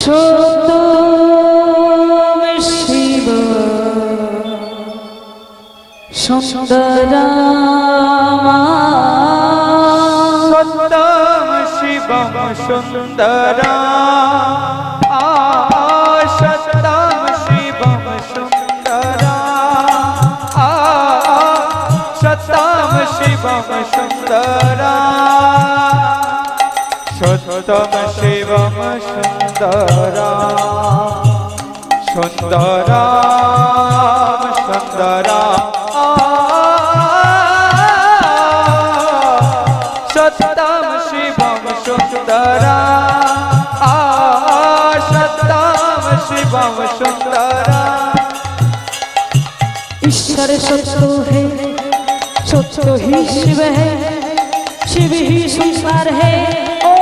সত্যম শিব সুন্দরম সত্যম শিবম সুন্দরম সত্যম শিবম সুন্দরম সত্যম শিবম সুন্দরম সত্যম শিবম সুন্দরম সুন্দরম সুন্দরম সত্যম শিবম সুন্দরম সত্যম শিবম সুন্দরম ईश्वर सत्य है सत्य ही शिव है शिव ही सुंदर है ओ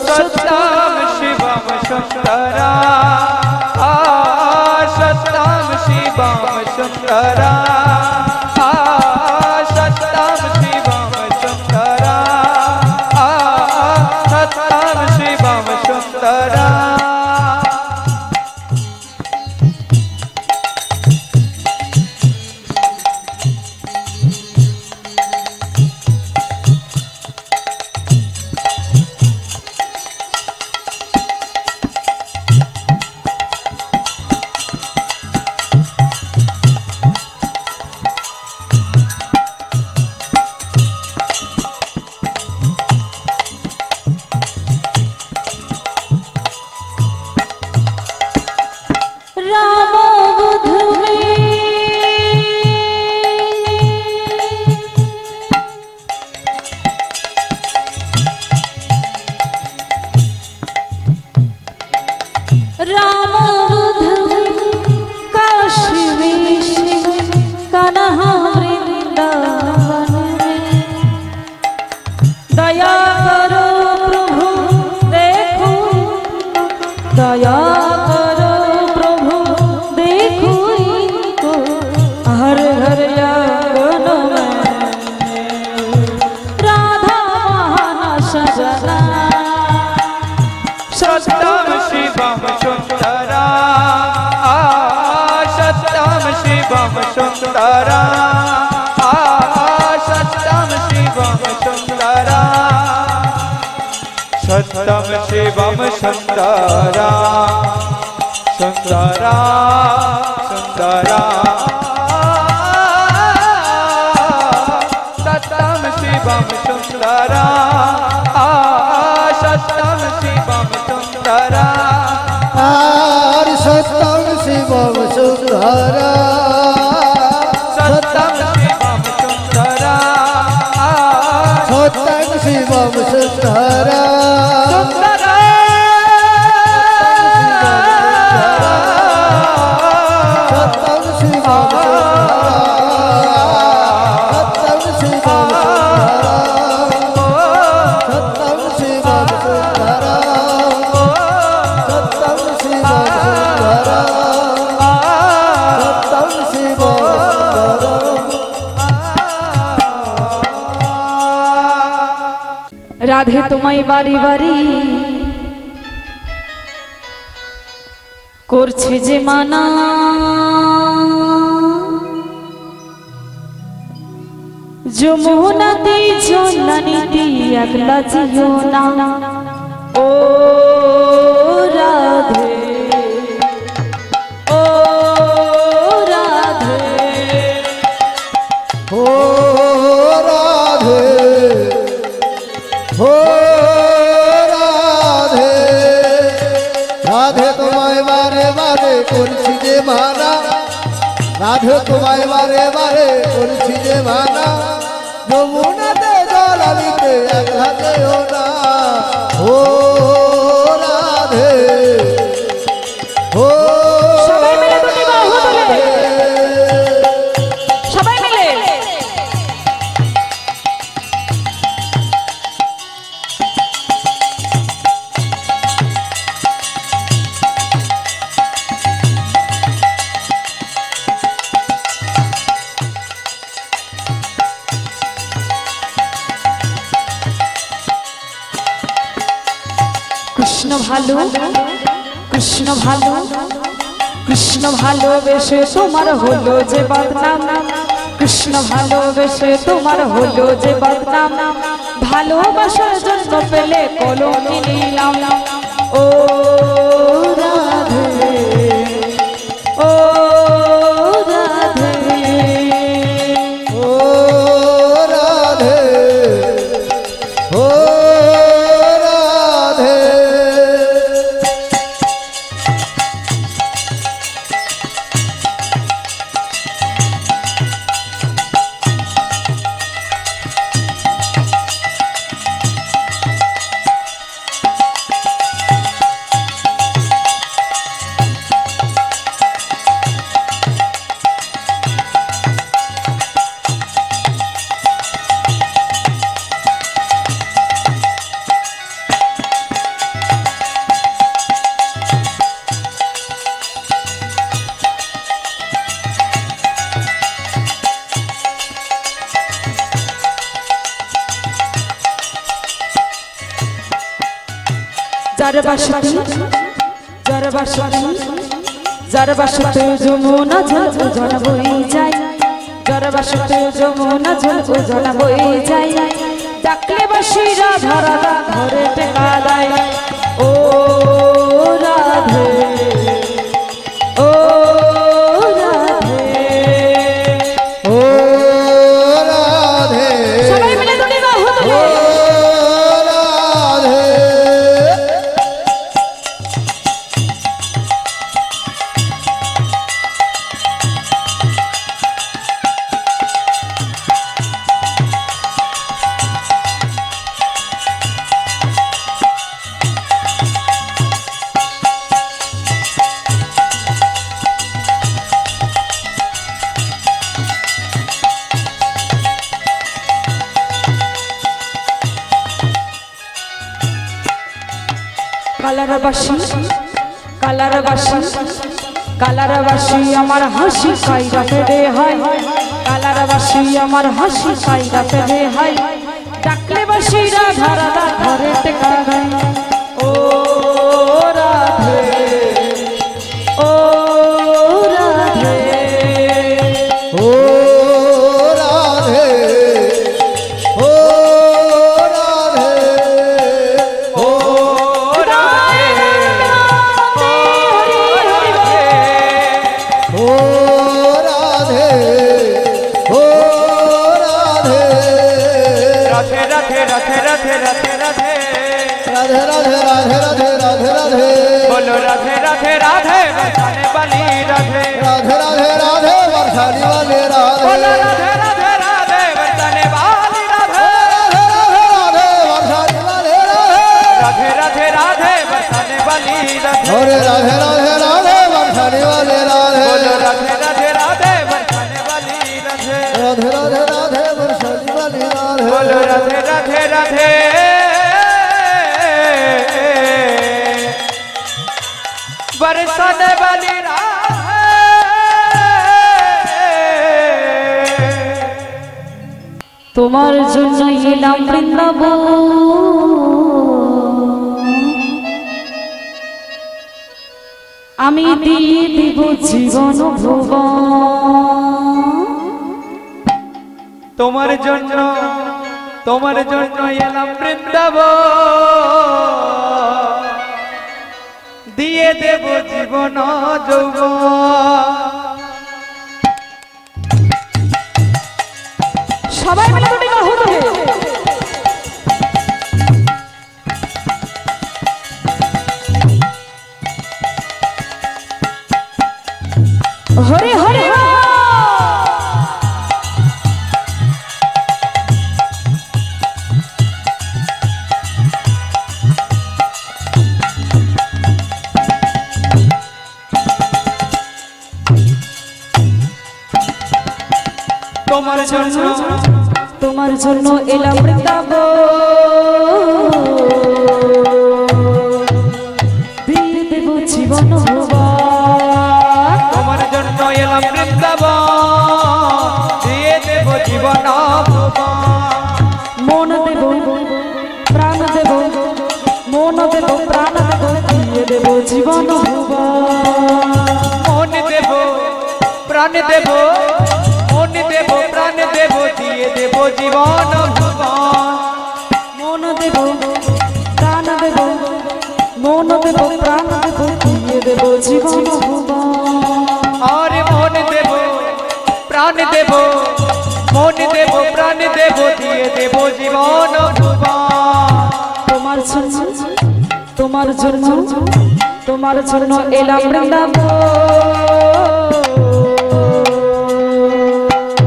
सत्यम शिवम सुंदरम सत्यम शिवम सुंदरम सत्यम शिवम सुंदरम सत्यम शिवम सुंदरम सत्यम शिवम सुंदरम सत्यम शिवम सुंदरम सत्यम शिवम सुंदरम सत्यम शिवम सुंदरम सुंदरम सुंदरम सत्यम शिवम सुंदरम सत्यम शिवम हरि सत्यम शिवम सुंदरम सत्यम शिवम सुंदरम सत्यम शिवम सुंदरम राधे तुम्हारी बारी बारी করছে যে মানা যমুনাতে জলানিতে আগলা জিও না ও রাধে ও রাধে ও রাধে ও রাধে রাধে তোমায় বারে বারে করছি যে মানা রাধে তোমায় বারে বারে করছি যে মানা যমুনাতে জল আনিতে এক হাতেও না ও রাধে ও সবাই মিলে দুটি বাহু তুলে সবাই মিলে কৃষ্ণ ভালো কৃষ্ণ ভালো কৃষ্ণ ভালোবেসে তোমার হলো যে বদনাম কৃষ্ণ ভালোবেসে তোমার হলো যে বদনাম ভালোবাসার জন্য পেলে কলঙ্কিনী নাম ও রাধে ও রাধে ও রাধে ও রাধে যার বাসতে যমুনা ঝল জল বই যায় যার বাসতে যমুনা ঝল জল বই যায় ডাকলে বাসি রাধা রাধা ঘরে টেকা দেয় ও রাধে ও রাধে ও রাধে সবাই মিলে দুটি বাহু তুলে কালারবাসী আমার হাসি কাইরা ফেরে হয় কালারবাসী আমার হাসি কাইরা ফেরে হয় ডাকলে বাসি রাধা রাধা ঘরে টেকা দেয় ও রাধে ও রাধে ও রাধে ও রাধে ও রাধে ও রাধে ও রাধে রাধে রাধে রাধে রাধে রাধে রাধে রাধে রাধে রাধে রাধে রাধে রাধে बोलो राधे राधे राधे बरसाने वाली राधे राधे राधे राधे बरसाने वाले राधे बोलो राधे राधे राधे बरसाने वाली राधे राधे राधे राधे बरसाने वाले राधे राधे राधे राधे राधे राधे राधे बरसाने वाले राधे बोलो राधे राधे राधे बरसाने वाली राधे राधे राधे राधे बरसाने वाले राधे बोलो राधे राधे राधे बरसाने वाली राधे তোমার জন্য এলাম বৃন্দাবন আমি দিয়ে দেব জীবন ভুবন তোমার জন্য এলাম বৃন্দাবন দিয়ে দেব জীবন যৌবন সবাই মিলে দুটি বাহু তুলে হরে হরে তোমার জন্য এলাম বৃন্দাবন দিয়ে দেব জীবন ভুবন তোমার জন্য এলাম বৃন্দাবন দিয়ে দেব জীবন মন দেব প্রাণ দেব মন দেব প্রাণ দেব দেব জীবন ভুবন মন দেব প্রাণ দেব মন দেব প্রাণ দেব দিয়ে দেব জীবন ভুবন মন দেব প্রাণ দেব মন দেব প্রাণ দেব দিয়ে দেব জীবন ভুবন আর মন দেব প্রাণ দেব মন দেব প্রাণ দেব দিয়ে দেব জীবন ভুবন তোমার জন্য তোমার জন্য তোমার জন্য এলাম বৃন্দাবন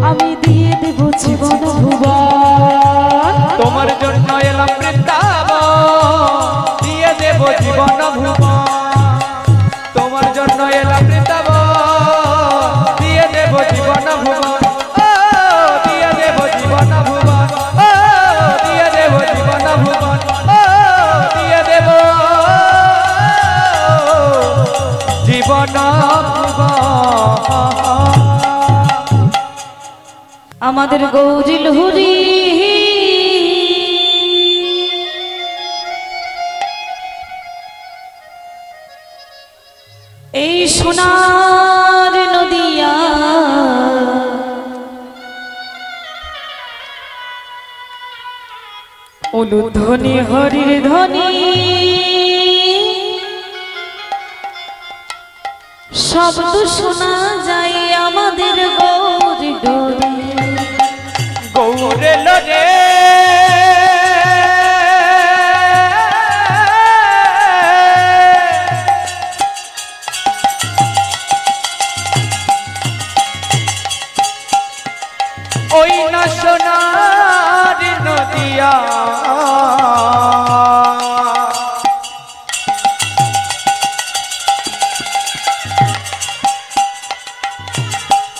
আমি দিয়ে দেব জীবন ভুবন তোমার জন্য এলাম বৃন্দাবন দিয়ে দেব জীবন ভুবন তোমার জন্য এলাম বৃন্দাবন দিয়ে দেব জীবন ভুবন ও দিয়ে দেব জীবন ভুবন ও দিয়ে দেব জীবন ভুবন ও দিয়ে দেব জীবন ভুবন আমাদের গৌরী লহরী এই সোনার নদিয়া উলুধ্বনি হরির ধ্বনি শব্দ শোনা যায় আমাদের গৌরী ডোরে গৌরে লরে ওই না সোনার নদিয়া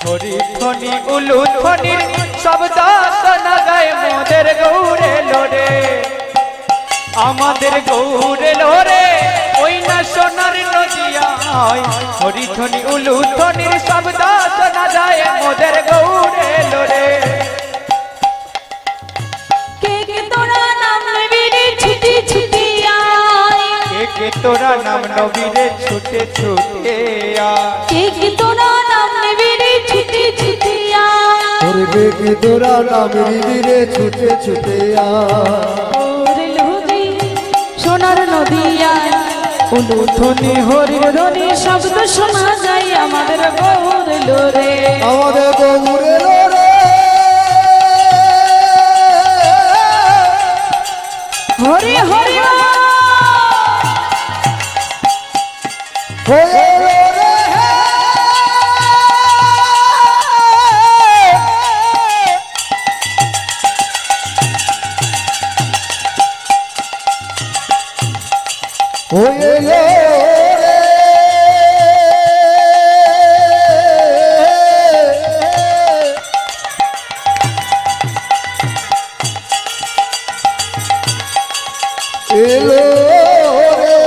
হরিধ্বনি উলুধ্বনির শব্দ শোনা যায় মোদের গৌরে লোরে আমাদের গৌরে লোরে ওই না সোনার নদিয়া হরিধ্বনি উলুধ্বনির শব্দ শোনা যায় মোদের গৌরে লোরে কে কে তোরা নাম নবীরে ছুটি ছুটি আয় কে তোরা নাম নবীরে ছুটে ছুটে কে কে তোরা নাম নবীরে ছুটি ছুটি আয় ওরে কে তোরা নাম রে ছুটে ছুটে ওরে লহরী সোনার নদিয়া উলুধ্বনি হরির ধ্বনি শব্দ শোনা যায় আমাদের গৌরে লোরে আমাদের গৌরে রে হরি হরি হয়ে রে হয়ে রে এলো রে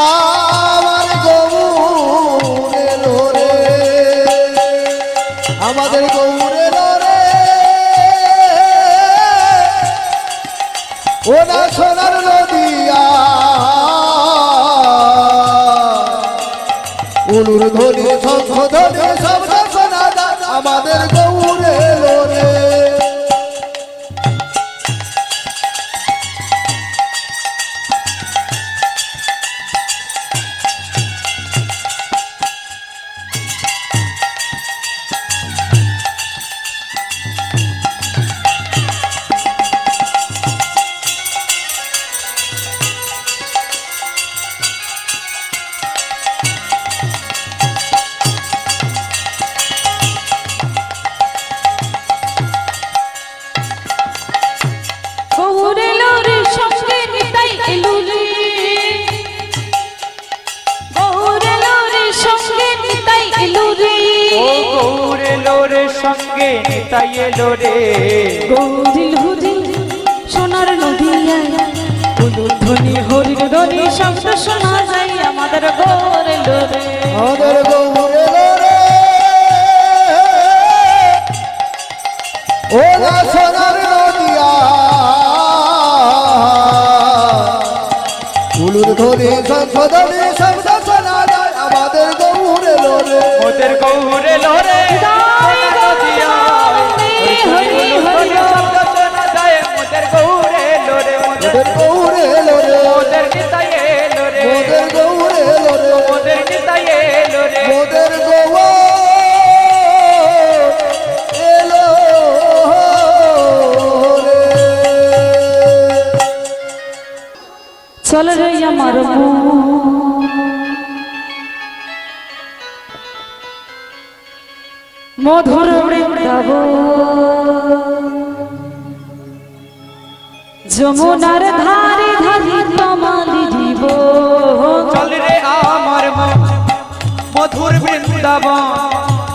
আমার গৌরে রে আমাদের গৌরে রে ও না সোনার নদিয়া উলুর ধ্বনি শঙ্খ ধ্বনি শব্দ শোনা যায় আমাদের গৌরে রে গৌরে লোরে সঙ্গে নিতাই এলুরে গৌরে লোরে সঙ্গে নিতাই এলুরে ও গৌরে লোরে সঙ্গে নিতাই এলো রে গৌরী লহরী সোনার নদিয়া উলুধ্বনি হরির ধ্বনি শব্দ শোনা যায় আমাদের গৌরে লোরে আমাদের গৌরে রে ও না সোনার নদিয়া শোধনী সংশোধনী শব্দ শোনা যায় আমাদের গৌর এলো রে মোদের গৌর এলো রে শব্দ শোনা যায় মোদের গৌর এলো রে মোদের গৌর এলো রে মোদের নিতাই এলো রে মোদের গৌর এলো রে মোদের নিতাই এলো রে মোদের গৌর এলো রে চল রে আমার মধুর বৃন্দাবন যমুনার ধারে ধারে তমালি দিব চল রে আমার মধুর বৃন্দাবন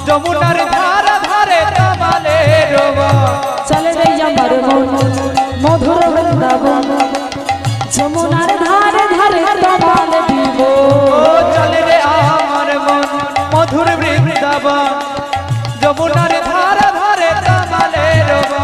যমুনার ধারে ধারে তমালে রোবা চল রে আমার মধুর বৃন্দাবন যমুনার ধারে ধারে তমাল দিব চল রে আমার মধুর বৃন্দাবন যমুনার ধারে ধারে তমালে রোবা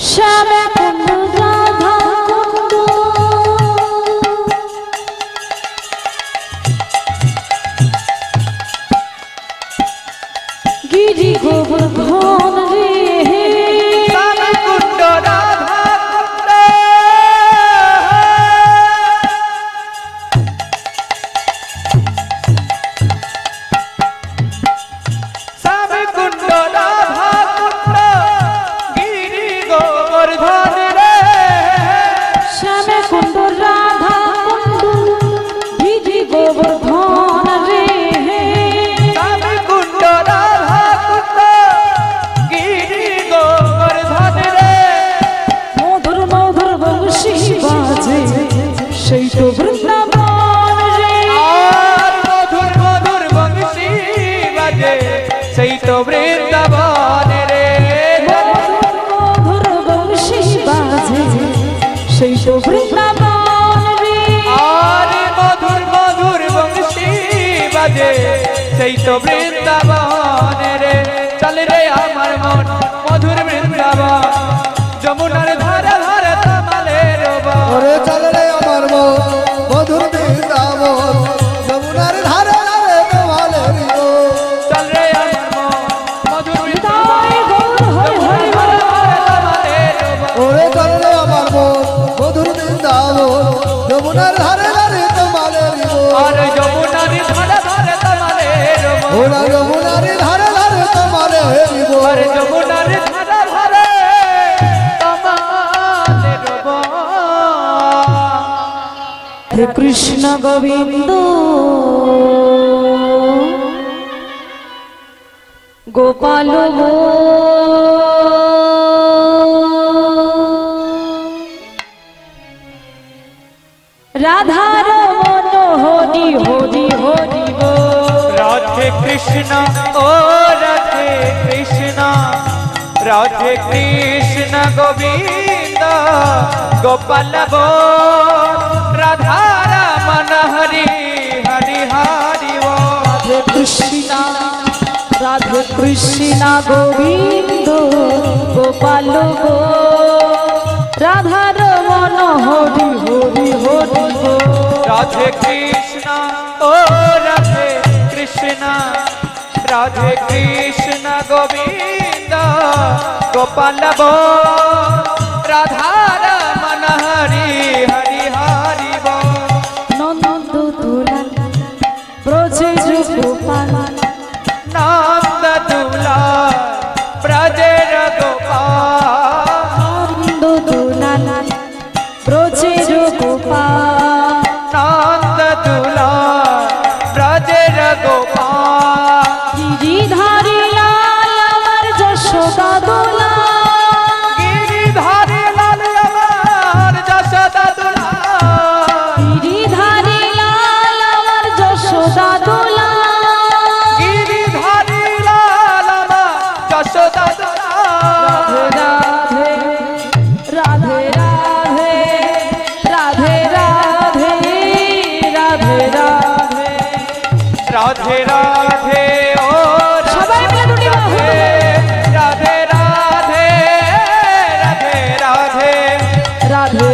শ্যামে কুন্দ রাধা কুন্দ গিরি গোবর্ধন রে কুণ্ড রাধা কুণ্ড স্বামী কুণ্ড রাধা কুণ্ড গিরি গোবর্ধন রে শ্যামে কুন্দ রাধা কুন্দ গিরি গোবর্ধন রে স্বামী কুণ্ড রাধা কুণ্ড গিরি গোবর্ধন রে মধুর মধুর বংশী বাজে সেই তো বৃন্দাবন রে আর মধুর মধুর বংশী বাজে সেই তো বৃন্দাবন রে মধুর বংশী বাজে সেই তো বৃন্দাবন রে আর মধুর মধুর বংশী বাজে সেই তো বৃন্দাবন রে চল রে আমার মন মধুর বৃন্দাবন যমুনার ধারে ধারে তমালে রোবা ওরে চল রে আমার মধুর বৃন্দাবন যমুনার ধারে ধারে তমালে রিও চল রে আমার মন মধুর তাই বৃন্দাবন গৌর হরি হরি ওরে চল রে আমার মধুর বৃন্দাবন যমুনার ধারে ধারে তমালে রিও আর যমুনার ধারে ধারে তমালে রোবা ওরা যমুনার ধারে ধারে তমালে রিও আর যমুনার ধারে ধারে তমালে রোবা হে কৃষ্ণ গোবিন্দ গোপাল গো রাধার মন হরি হরি হরি গো রাধে কৃষ্ণ ও রাধে কৃষ্ণ রাধে কৃষ্ণ গোবিন্দ গোপাল রাধা রমন হরি হরি হরি রাধে কৃষ্ণ রাধে কৃষ্ণ গোবিন্দ গোপাল গো রাধার মন হরি হরি হরি গো রাধে কৃষ্ণ ও রাধে কৃষ্ণ রাধে কৃষ্ণ গোবিন্দ গোপাল রাধা রমন হরি হরি হরি নন্দ দুলাল ব্রজে গোপাল নন্দ দুলাল ব্রজের গোপাল নন্দ দুলাল ব্রজে গোপাল নন্দ দুলাল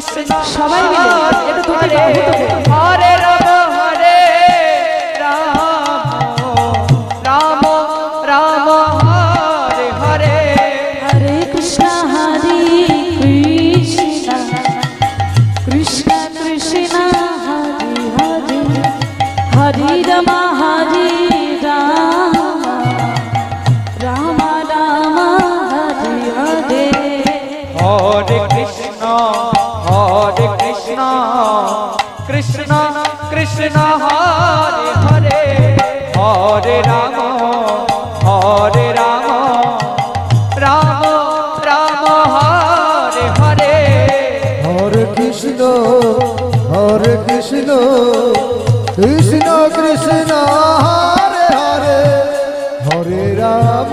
কৃষ্ণ সবাই মিলে একটু দুটি বাহু তুলে। হরে রাম রাম রাম হরে হরে हरे कृष्णा कृष्ण कृष्ण हरे हरे हरे राम राम राम हरे हरे हरे कृष्ण कृष्ण कृष्ण हरे हरे हरे राम राम राम हरे हरे हरे कृष्ण कृष्ण कृष्ण हरे हरे हरे राम